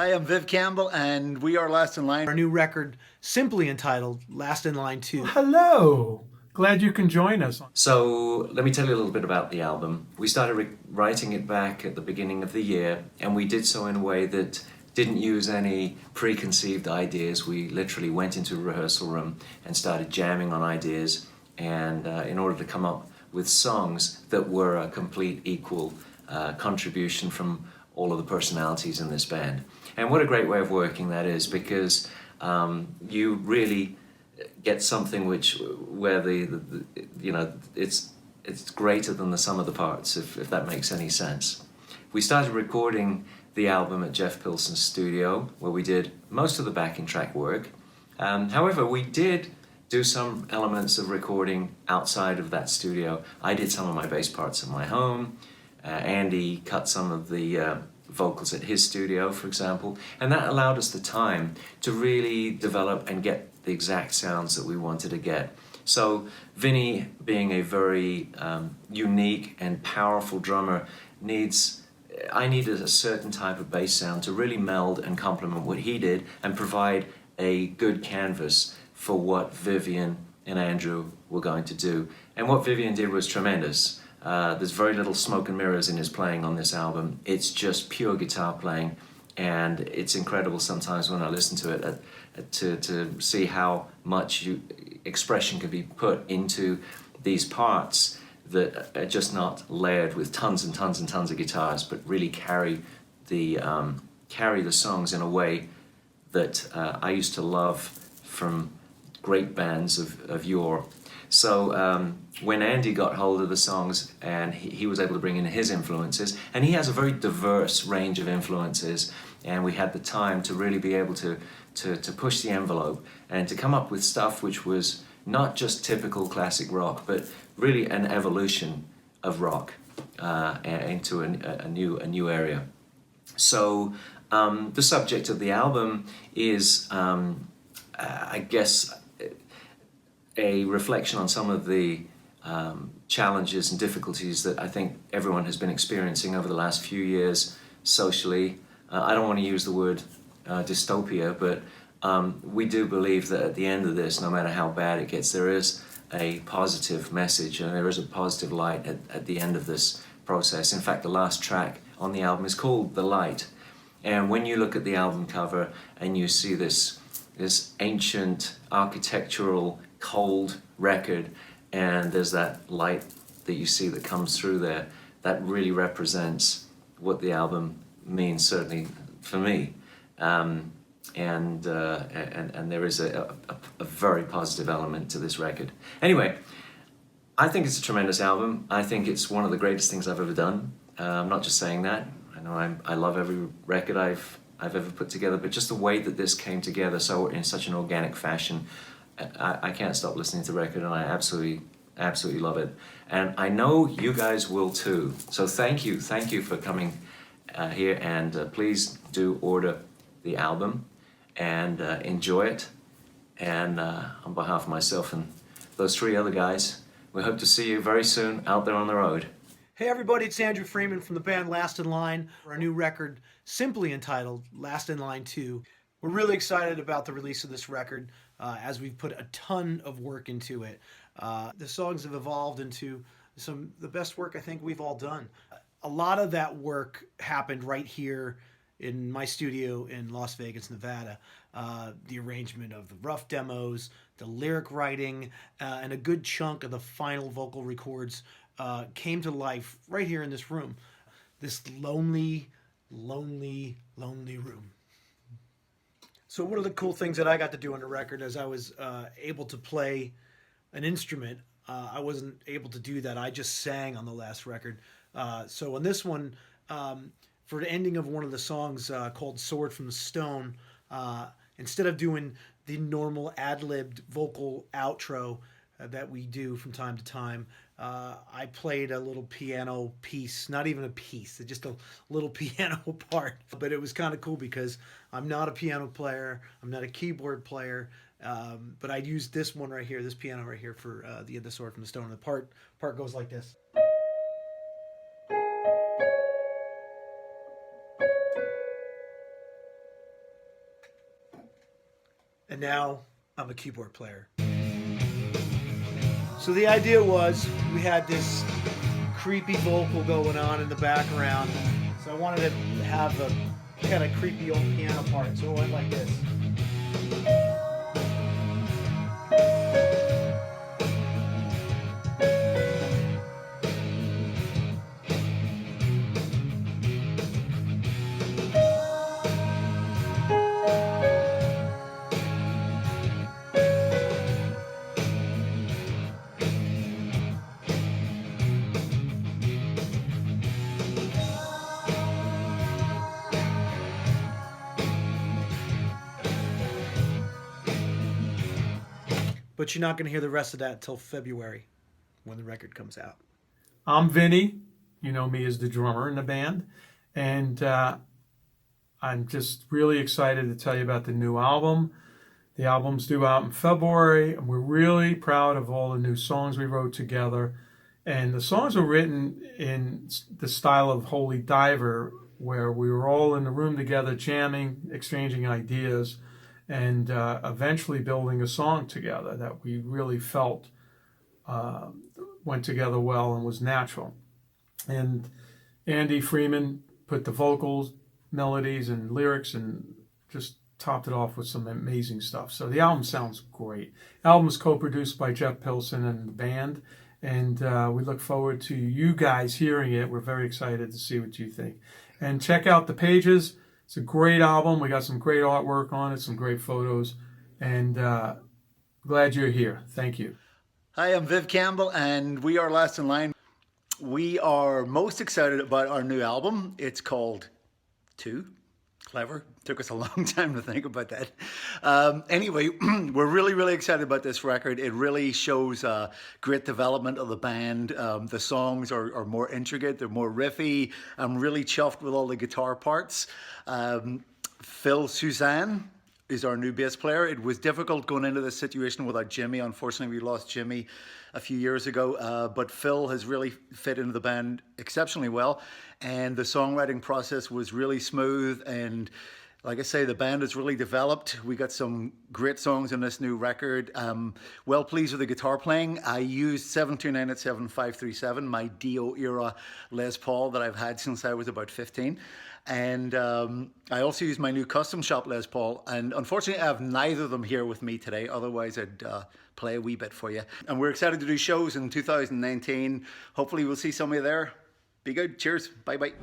Hi, I'm Viv Campbell, and we are Last in Line. Our new record, simply entitled Last in Line 2. Hello! Glad you can join us. So let me tell you a little bit about the album. We started writing it back at the beginning of the year, and we did so in a way that didn't use any preconceived ideas. We literally went into a rehearsal room and started jamming on ideas, and in order to come up with songs that were a complete equal contribution from all of the personalities in this band. And what a great way of working that is, because you really get something where it's greater than the sum of the parts, if that makes any sense. We started recording the album at Jeff Pilson's studio, where we did most of the backing track work. However, we did do some elements of recording outside of that studio. I did some of my bass parts at my home. Andy cut some of the vocals at his studio, for example, and that allowed us the time to really develop and get the exact sounds that we wanted to get. So Vinny, being a very unique and powerful drummer, I needed a certain type of bass sound to really meld and complement what he did and provide a good canvas for what Vivian and Andrew were going to do. And what Vivian did was tremendous. There's very little smoke and mirrors in his playing on this album. It's just pure guitar playing, and it's incredible sometimes when I listen to it to see how much expression can be put into these parts that are just not layered with tons and tons and tons of guitars, but really carry the songs in a way that I used to love from great bands of yore. So when Andy got hold of the songs, and he was able to bring in his influences, and he has a very diverse range of influences, and we had the time to really be able to push the envelope and to come up with stuff which was not just typical classic rock, but really an evolution of rock into a new area. So the subject of the album is, I guess, a reflection on some of the challenges and difficulties that I think everyone has been experiencing over the last few years socially. I don't want to use the word dystopia, but we do believe that at the end of this, no matter how bad it gets, there is a positive message and there is a positive light at the end of this process. In fact, the last track on the album is called The Light. And when you look at the album cover and you see this ancient architectural cold record, and there's that light that you see that comes through there, that really represents what the album means, certainly for me. And there is a very positive element to this record. Anyway, I think it's a tremendous album. I think it's one of the greatest things I've ever done. I'm not just saying that. I know I love every record I've ever put together, but just the way that this came together so in such an organic fashion, I can't stop listening to the record, and I absolutely love it. And I know you guys will too. So thank you for coming here, and please do order the album and enjoy it. And on behalf of myself and those three other guys, we hope to see you very soon out there on the road. Hey everybody, it's Andrew Freeman from the band Last in Line. Our new record, simply entitled Last in Line 2. We're really excited about the release of this record as we've put a ton of work into it. The songs have evolved into the best work I think we've all done. A lot of that work happened right here in my studio in Las Vegas, Nevada. The arrangement of the rough demos, the lyric writing, and a good chunk of the final vocal records came to life right here in this room. This lonely, lonely, lonely room. So one of the cool things that I got to do on the record is I was able to play an instrument. I wasn't able to do that. I just sang on the last record. So on this one, for the ending of one of the songs called Sword from the Stone, instead of doing the normal ad-libbed vocal outro that we do from time to time, I played a little piano piece, not even a piece, just a little piano part. But it was kind of cool because I'm not a piano player, I'm not a keyboard player, but I used this one right here, this piano right here for the Sword from the Stone. The part goes like this. and now I'm a keyboard player. So the idea was we had this creepy vocal going on in the background. So I wanted to have a kind of creepy old piano part. So it went like this. But you're not going to hear the rest of that until February when the record comes out. I'm Vinny. You know me as the drummer in the band. And I'm just really excited to tell you about the new album. The album's due out in February, and we're really proud of all the new songs we wrote together. And the songs were written in the style of Holy Diver, where we were all in the room together jamming, exchanging ideas, and eventually building a song together that we really felt went together well and was natural. And Andy Freeman put the vocals, melodies, and lyrics and just topped it off with some amazing stuff. So the album sounds great. The album is co-produced by Jeff Pilson and the band, and we look forward to you guys hearing it. We're very excited to see what you think. And check out the pages. It's a great album. We got some great artwork on it, some great photos, and glad you're here. Thank you. Hi, I'm Viv Campbell, and we are Last in Line. We are most excited about our new album. It's called Two. Clever. Took us a long time to think about that. Anyway, we're really excited about this record. It really shows great development of the band. The songs are more intricate. They're more riffy. I'm really chuffed with all the guitar parts. Phil Soussan is our new bass player. It was difficult going into this situation without Jimmy. Unfortunately, we lost Jimmy a few years ago, but Phil has really fit into the band exceptionally well, and the songwriting process was really smooth, and like I say, the band has really developed. We got some great songs on this new record. Well pleased with the guitar playing. I used 729-7537, my Dio era Les Paul that I've had since I was about 15. And I also used my new custom shop Les Paul, and unfortunately I have neither of them here with me today, otherwise I'd play a wee bit for you. And we're excited to do shows in 2019. Hopefully we'll see some of you there. Be good. Cheers. Bye bye.